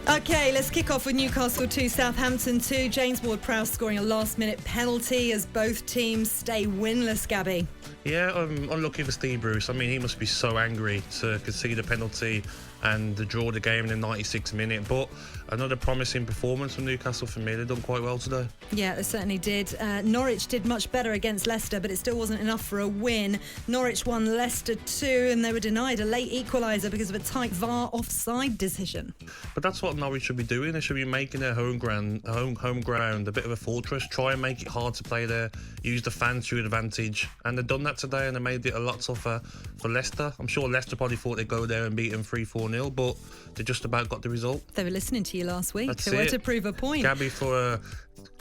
OK, let's kick off with Newcastle 2, Southampton 2. James Ward-Prowse scoring a last-minute penalty as both teams stay winless, Gabby. Yeah, unlucky for Steve Bruce. I mean, he must be so angry to concede a penalty and to draw the game in the 96th minute. But another promising performance from Newcastle for me. They've done quite well today. Yeah, they certainly did. Norwich did much better against Leicester, but it still wasn't enough for a win. Norwich won Leicester 2, and they were denied a late equaliser because of a tight VAR offside decision. But that's what Norwich should be doing. They should be making their home ground a bit of a fortress. Try and make it hard to play there. Use the fans to your advantage. And they've done that today, and they made it a lot tougher for Leicester. I'm sure Leicester probably thought they'd go there and beat them 3-4-0, but they just about got the result. They were listening to you last week. That's They were to prove a point. Gabby, for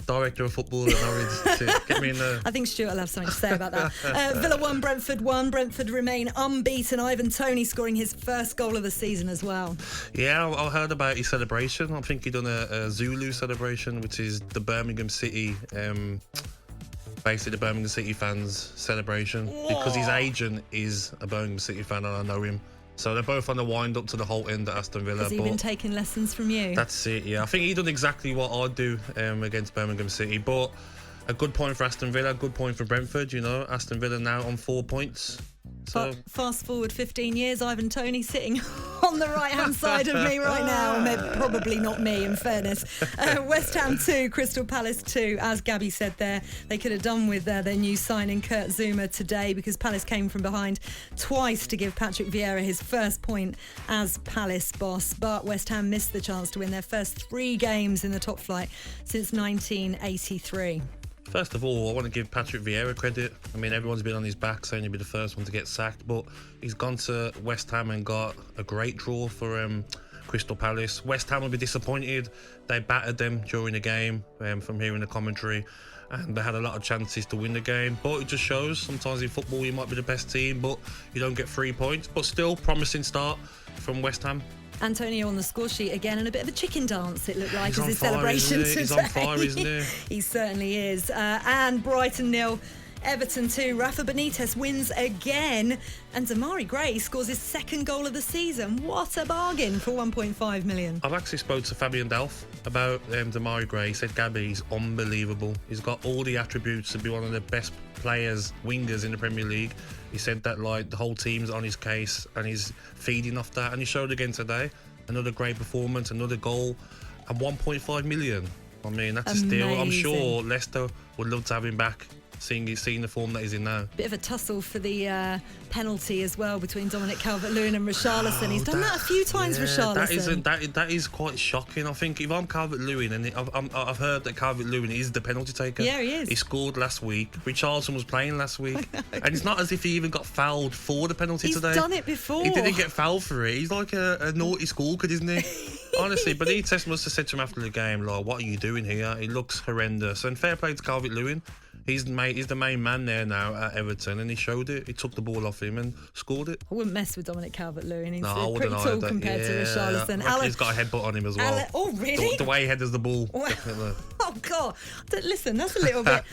director of football at Norwich, to get me in there. I think Stuart will have something to say about that. Villa 1, Brentford 1. Brentford remain unbeaten. Ivan Toney scoring his first goal of the season as well. Yeah, I heard about his celebration. I think he done a Zulu celebration, which is the Birmingham City, basically the Birmingham City fans' celebration. Whoa. Because his agent is a Birmingham City fan and I know him. So they're both on the wind up to the whole end at Aston Villa. Has he been taking lessons from you? That's it, yeah. I think he done exactly what I'd do against Birmingham City. But a good point for Aston Villa, a good point for Brentford, you know. Aston Villa now on 4 points. So fast forward 15 years, Ivan Toney sitting on the right-hand side of me right now. Probably not me, in fairness. West Ham 2, Crystal Palace 2. As Gabby said there, they could have done with their new signing, Kurt Zouma, today, because Palace came from behind twice to give Patrick Vieira his first point as Palace boss. But West Ham missed the chance to win their first 3 games in the top flight since 1983. First of all, I want to give Patrick Vieira credit. I mean, everyone's been on his back saying he'll be the first one to get sacked, but he's gone to West Ham and got a great draw for Crystal Palace. West Ham will be disappointed. They battered them during the game, from hearing the commentary, and they had a lot of chances to win the game. But it just shows sometimes in football you might be the best team, but you don't get 3 points. But still, promising start from West Ham. Antonio on the score sheet again, and a bit of a chicken dance it looked like as his fire, celebration today. He's on fire, isn't he? He certainly is. And Brighton 0, Everton 2. Rafa Benitez wins again, and Damari Gray scores his second goal of the season. What a bargain for 1.5 million. I've actually spoke to Fabian Delph about Damari Gray. He said, Gabby, he's unbelievable. He's got all the attributes to be one of the best players, wingers in the Premier League. He said that like the whole team's on his case and he's feeding off that, and he showed again today. Another great performance, another goal, and 1.5 million. I mean, that's a steal. I'm sure Leicester would love to have him back, seeing the form that he's in now. Bit of a tussle for the penalty as well between Dominic Calvert-Lewin and Richarlison. He's done that a few times, Richarlison. That is quite shocking. I think if I'm Calvert-Lewin, and I've heard that Calvert-Lewin is the penalty taker. Yeah, he is. He scored last week. Richarlison was playing last week. And it's not as if he even got fouled for the penalty today. He's done it before. He didn't get fouled for it. He's like a naughty school kid, isn't he? Honestly, Benitez must have said to him after the game, like, what are you doing here? He looks horrendous. And fair play to Calvert-Lewin. He's the main man there now at Everton, and he showed it. He took the ball off him and scored it. I wouldn't mess with Dominic Calvert-Lewin. He's pretty tall compared to Richarlison. He's got a headbutt on him as well. Oh, really? The way he headers the ball. Oh, God. Listen, that's a little bit...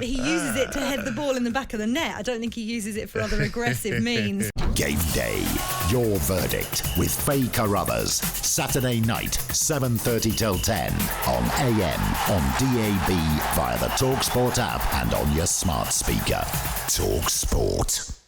he uses it to head the ball in the back of the net. I don't think he uses it for other aggressive means. Game day. Your verdict with Faye Carruthers. Saturday night, 7:30 till 10 on AM, on DAB, via the talkSPORT app and on your smart speaker. talkSPORT.